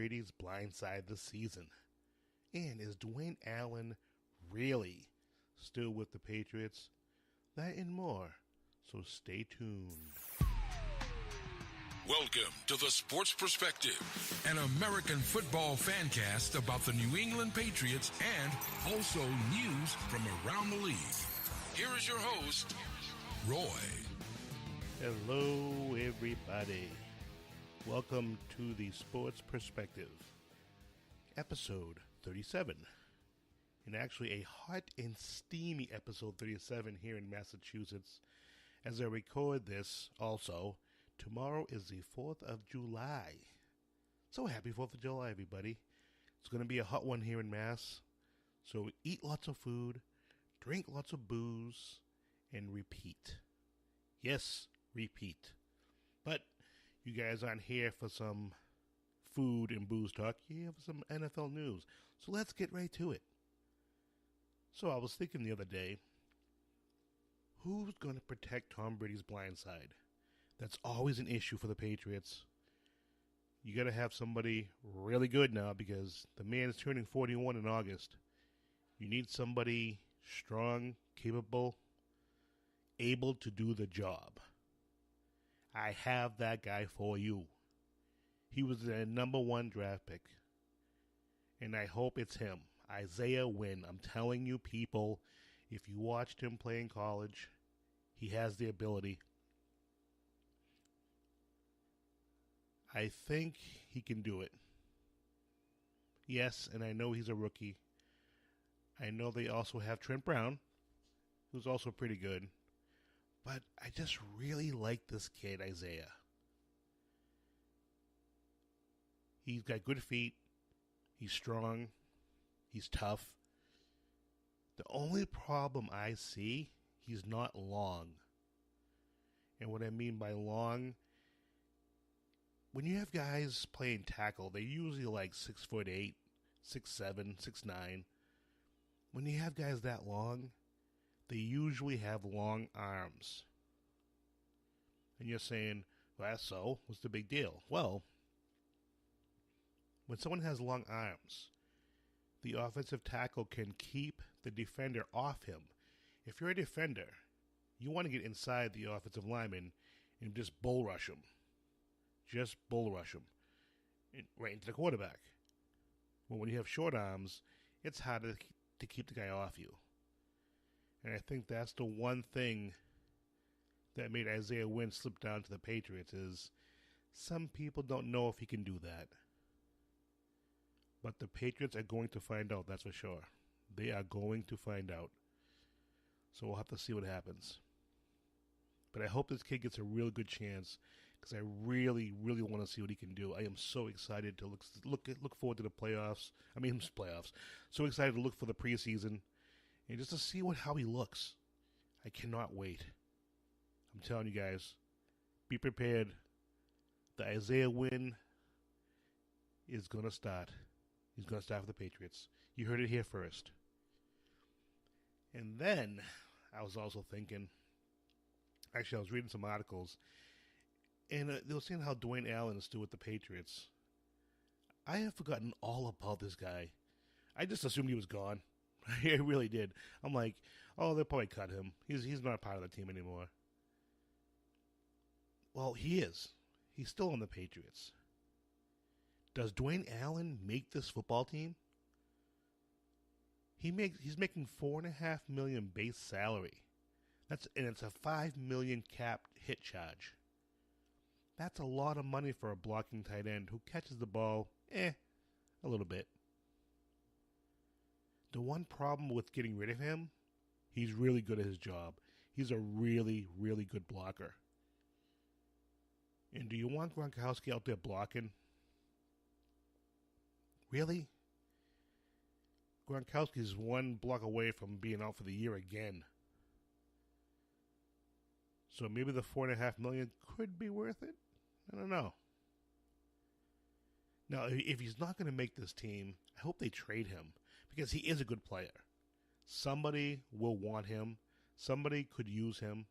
Brady's blindside this season? And is Dwayne Allen really still with the Patriots? That and more, so stay tuned. Welcome to the Sports Perspective, an American football fancast about the New England Patriots and also news from around the league. Here is your host, Roy. Hello, everybody. Welcome to the Sports Perspective, episode 37. And actually a hot and steamy episode 37 here in Massachusetts. As I record this, also, tomorrow is the 4th of July. So happy 4th of July, everybody. It's going to be a hot one here in Mass. So eat lots of food, drink lots of booze, and repeat. Yes, repeat. But you guys aren't here for some food and booze talk. You're here for some NFL news. So let's get right to it. So I was thinking the other day, who's going to protect Tom Brady's blindside? That's always an issue for the Patriots. You got to have somebody really good now because the man is turning 41 in August. You need somebody strong, capable, able to do the job. I have that guy for you. He was the number 1 draft pick. And I hope it's him. Isaiah Wynn. I'm telling you, people, if you watched him play in college, he has the ability. I think he can do it. Yes, and I know he's a rookie. I know they also have Trent Brown, who's also pretty good. But I just really like this kid, Isaiah. He's got good feet. He's strong. He's tough. The only problem I see, he's not long. And what I mean by long, when you have guys playing tackle, they're usually like 6'8", 6'7", 6'9". When you have guys that long, they usually have long arms. And you're saying, well, that's so. What's the big deal? Well, when someone has long arms, the offensive tackle can keep the defender off him. If you're a defender, you want to get inside the offensive lineman and just bull rush him. Just bull rush him. Right into the quarterback. Well, when you have short arms, it's harder to keep the guy off you. And I think that's the one thing that made Isaiah Wynn slip down to the Patriots is some people don't know if he can do that. But the Patriots are going to find out, that's for sure. They are going to find out. So we'll have to see what happens. But I hope this kid gets a real good chance because I really, really want to see what he can do. I am so excited to look forward to the playoffs. Playoffs. So excited to look for the preseason and just to see how he looks. I cannot wait. I'm telling you guys, be prepared. The Isaiah Wynn is going to start. He's going to start for the Patriots. You heard it here first. And then I was also thinking, actually I was reading some articles, and they were saying how Dwayne Allen is still with the Patriots. I have forgotten all about this guy. I just assumed he was gone. I really did. I'm like, oh, they'll probably cut him. He's not part of the team anymore. Well, he is. He's still on the Patriots. Does Dwayne Allen make this football team? He's making $4.5 million base salary. And it's a $5 million cap hit charge. That's a lot of money for a blocking tight end who catches the ball, a little bit. The one problem with getting rid of him, he's really good at his job. He's a really, really good blocker. And do you want Gronkowski out there blocking? Really? Gronkowski's one block away from being out for the year again. So maybe the $4.5 million could be worth it? I don't know. Now, if he's not going to make this team, I hope they trade him because he is a good player. Somebody will want him. Somebody could use him.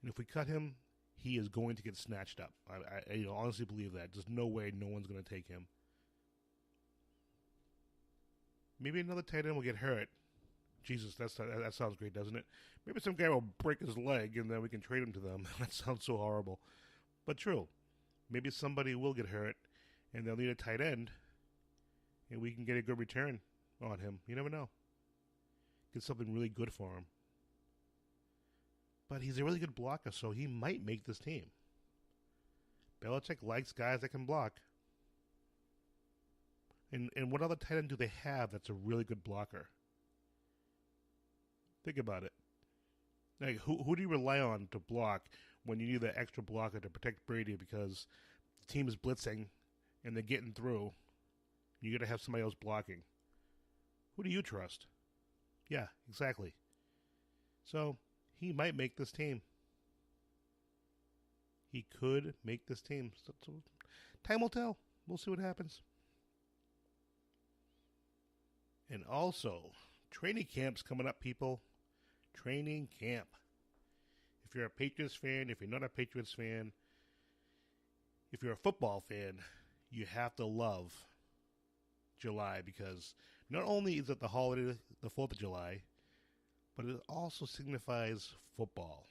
And if we cut him, he is going to get snatched up. I honestly believe that. There's no way no one's going to take him. Maybe another tight end will get hurt. Jesus, that sounds great, doesn't it? Maybe some guy will break his leg and then we can trade him to them. That sounds so horrible. But true. Maybe somebody will get hurt and they'll need a tight end and we can get a good return on him. You never know. Get something really good for him. But he's a really good blocker, so he might make this team. Belichick likes guys that can block. And what other tight end do they have that's a really good blocker? Think about it. Like, who do you rely on to block when you need that extra blocker to protect Brady because the team is blitzing and they're getting through? You got to have somebody else blocking. Who do you trust? Yeah, exactly. So he might make this team. He could make this team. So time will tell. We'll see what happens. And also, training camp's coming up, people. Training camp. If you're a Patriots fan, if you're not a Patriots fan, if you're a football fan, you have to love July because not only is it the holiday, the 4th of July, but it also signifies football.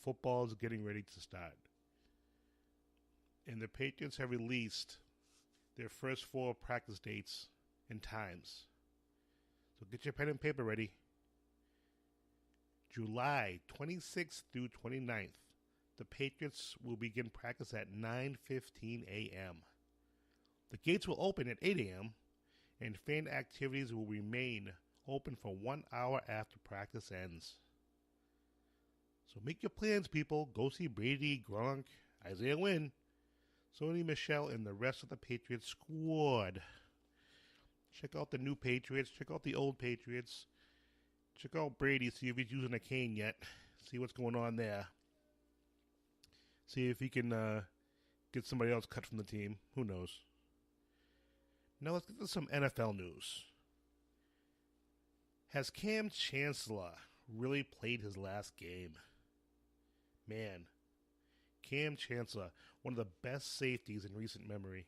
Football is getting ready to start. And the Patriots have released their first 4 practice dates and times. So get your pen and paper ready. July 26th through 29th, the Patriots will begin practice at 9:15 a.m. The gates will open at 8 a.m., and fan activities will remain open for 1 hour after practice ends. So make your plans, people. Go see Brady, Gronk, Isaiah Wynn, Sony Michel, and the rest of the Patriots squad. Check out the new Patriots. Check out the old Patriots. Check out Brady, see if he's using a cane yet. See what's going on there. See if he can get somebody else cut from the team. Who knows? Now let's get to some NFL news. Has Cam Chancellor really played his last game? Man, Cam Chancellor, one of the best safeties in recent memory.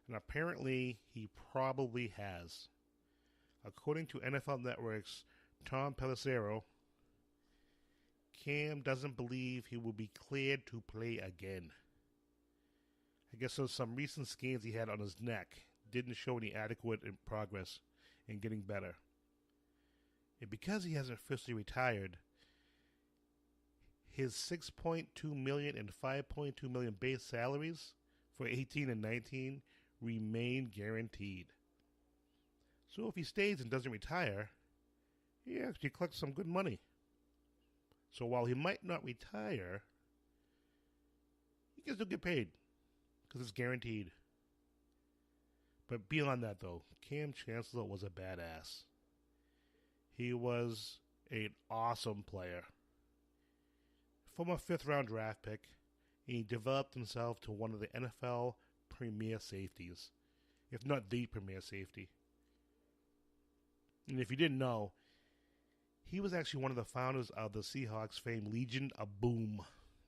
And apparently he probably has. According to NFL Network's Tom Pelissero, Cam doesn't believe he will be cleared to play again. I guess there's some recent scans he had on his neck didn't show any adequate progress in getting better. And because he hasn't officially retired, his $6.2 million and $5.2 million base salaries for 18 and 19 remain guaranteed. So if he stays and doesn't retire, he actually collects some good money. So while he might not retire, he can still get paid because it's guaranteed. But beyond that, though, Cam Chancellor was a badass. He was an awesome player. From a 5th-round draft pick, he developed himself to one of the NFL premier safeties, if not the premier safety. And if you didn't know, he was actually one of the founders of the Seahawks famed Legion of Boom.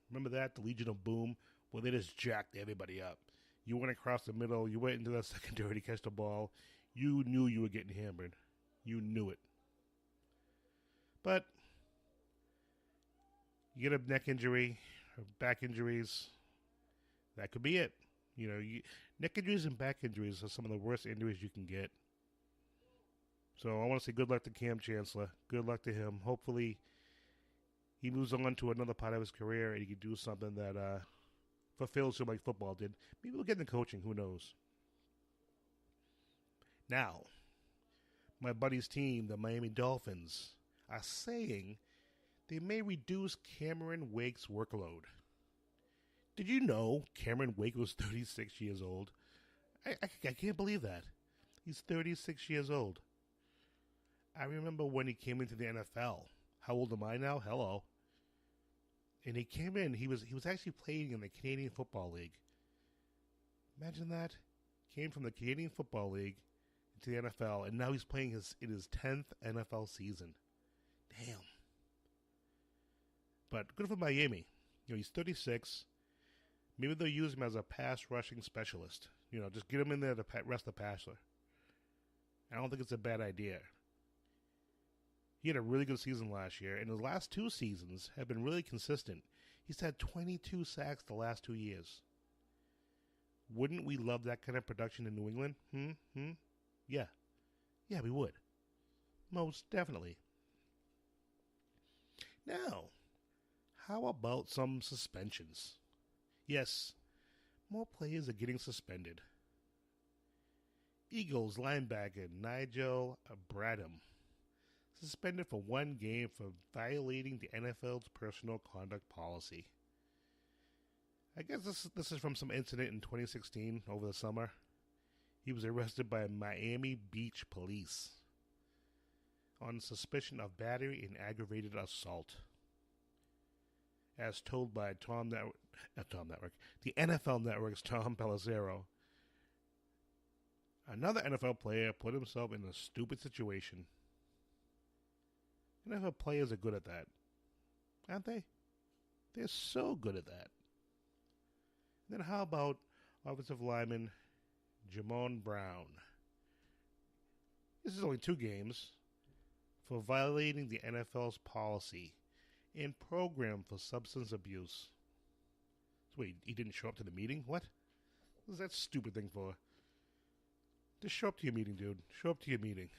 Remember that? The Legion of Boom? Well, they just jacked everybody up. You went across the middle, you went into the secondary to catch the ball. You knew you were getting hammered. You knew it. But you get a neck injury or back injuries, that could be it. You know, neck injuries and back injuries are some of the worst injuries you can get. So I want to say good luck to Cam Chancellor. Good luck to him. Hopefully he moves on to another part of his career and he can do something that fulfills him like football did. Maybe we'll get into coaching. Who knows? Now, my buddy's team, the Miami Dolphins, are saying they may reduce Cameron Wake's workload. Did you know Cameron Wake was 36 years old? I can't believe that. He's 36 years old. I remember when he came into the NFL. How old am I now? Hello. And he came in, he was actually playing in the Canadian Football League. Imagine that. Came from the Canadian Football League into the NFL, and now he's playing in his 10th NFL season. Damn. But good for Miami. He's 36. Maybe they'll use him as a pass rushing specialist. Just get him in there to rest the passer. I don't think it's a bad idea. He had a really good season last year, and his last 2 seasons have been really consistent. He's had 22 sacks the last 2 years. Wouldn't we love that kind of production in New England? Yeah. Yeah, we would. Most definitely. Now, how about some suspensions? Yes, more players are getting suspended. Eagles linebacker Nigel Bradham suspended for 1 game for violating the NFL's personal conduct policy. I guess this is from some incident in 2016 over the summer. He was arrested by Miami Beach police on suspicion of battery and aggravated assault. As told by the NFL Network's Tom Pelissero, another NFL player put himself in a stupid situation. NFL players are good at that, aren't they? They're so good at that. Then how about offensive lineman Jamon Brown? This is only 2 games for violating the NFL's policy and program for substance abuse. So wait, he didn't show up to the meeting? What is that stupid thing for? Just show up to your meeting, dude. Show up to your meeting.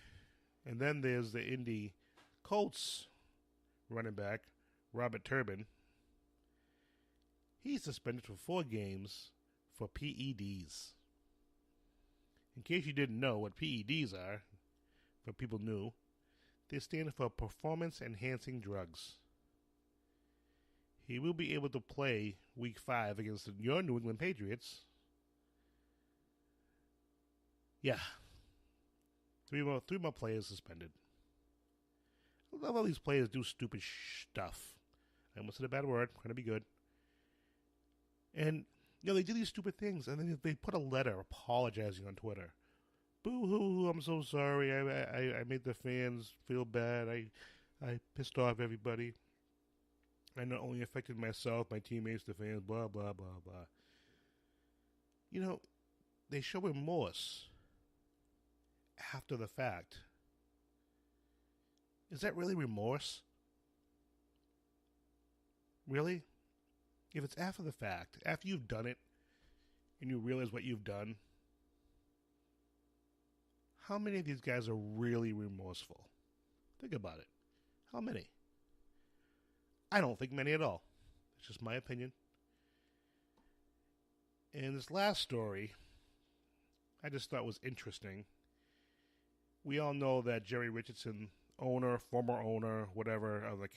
And then there's the Indy Colts running back, Robert Turbin. He's suspended for 4 games for PEDs. In case you didn't know what PEDs are, for people new, they stand for performance enhancing drugs. He will be able to play Week 5 against your New England Patriots. Yeah. 3 more players suspended. I love how these players do stupid stuff. I almost said a bad word. Trying to be good. And, they do these stupid things, and then they put a letter apologizing on Twitter. Boo-hoo, I'm so sorry. I made the fans feel bad. I pissed off everybody. I not only affected myself, my teammates, the fans, blah, blah, blah, blah. They show remorse after the fact. Is that really remorse? Really? If it's after the fact, after you've done it, and you realize what you've done, how many of these guys are really remorseful? Think about it. How many? I don't think many at all. It's just my opinion. And this last story, I just thought was interesting. We all know that Jerry Richardson, former owner, whatever, of the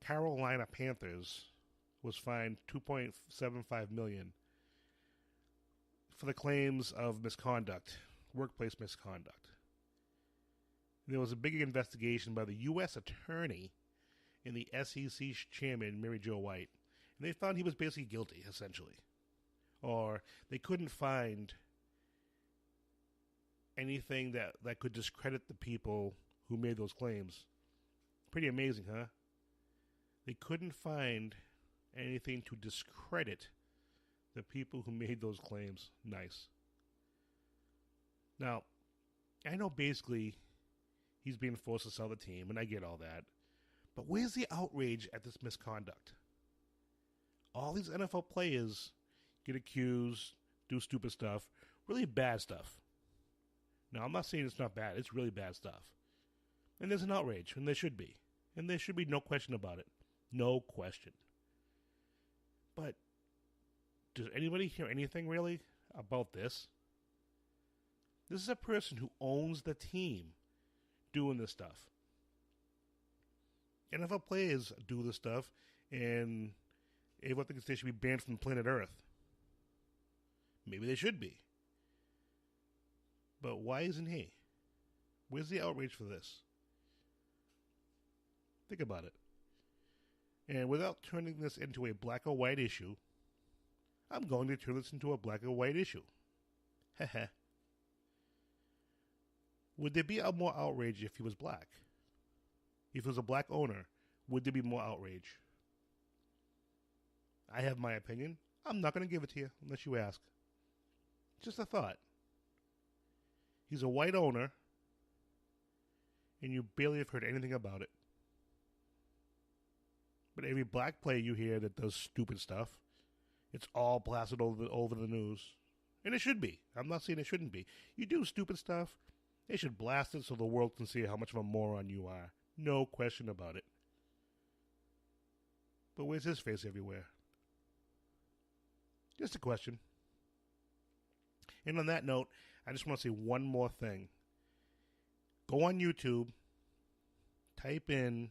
Carolina Panthers, was fined $2.75 million for the claims of misconduct, workplace misconduct. There was a big investigation by the U.S. Attorney and the SEC chairman, Mary Jo White, and they found he was basically guilty, essentially. Or they couldn't find anything that could discredit the people who made those claims. Pretty amazing, huh? They couldn't find anything to discredit the people who made those claims. Nice. Now, I know basically he's being forced to sell the team, and I get all that. But where's the outrage at this misconduct? All these NFL players get accused, do stupid stuff, really bad stuff. Now, I'm not saying it's not bad. It's really bad stuff. And there's an outrage, and there should be. And there should be no question about it. No question. But does anybody hear anything, really, about this? This is a person who owns the team doing this stuff. NFL players do this stuff, and everyone thinks they should be banned from planet Earth. Maybe they should be. But why isn't he? Where's the outrage for this? Think about it. And without turning this into a black or white issue, I'm going to turn this into a black or white issue. Heh. Would there be more outrage if he was black? If he was a black owner, would there be more outrage? I have my opinion. I'm not going to give it to you unless you ask. Just a thought. He's a white owner, and you barely have heard anything about it. But every black player you hear that does stupid stuff, it's all blasted over the news. And it should be. I'm not saying it shouldn't be. You do stupid stuff, they should blast it so the world can see how much of a moron you are. No question about it. But where's his face everywhere? Just a question. And on that note, I just want to say one more thing. Go on YouTube, type in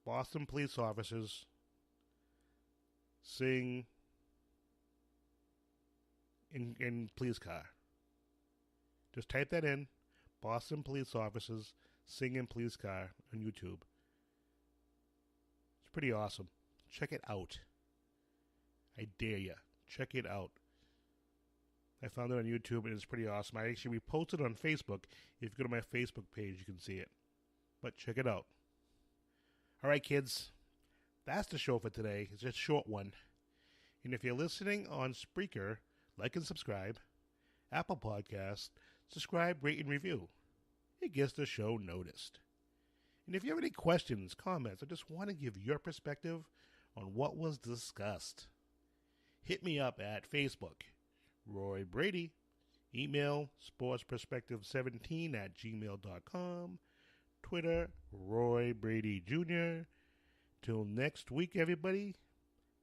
Boston police officers sing in police car. Just type that in, Boston police officers sing in police car on YouTube. It's pretty awesome. Check it out. I dare ya. Check it out. I found it on YouTube, and it's pretty awesome. I actually reposted it on Facebook. If you go to my Facebook page, you can see it. But check it out. All right, kids. That's the show for today. It's just a short one. And if you're listening on Spreaker, like and subscribe. Apple Podcasts, subscribe, rate, and review. It gets the show noticed. And if you have any questions, comments, or just want to give your perspective on what was discussed, hit me up at Facebook. Roy Brady. Email sportsperspective17@gmail.com. Twitter, Roy Brady Jr. Till next week, everybody.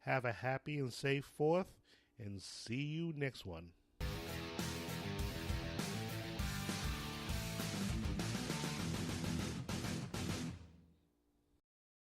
Have a happy and safe 4th, and see you next one.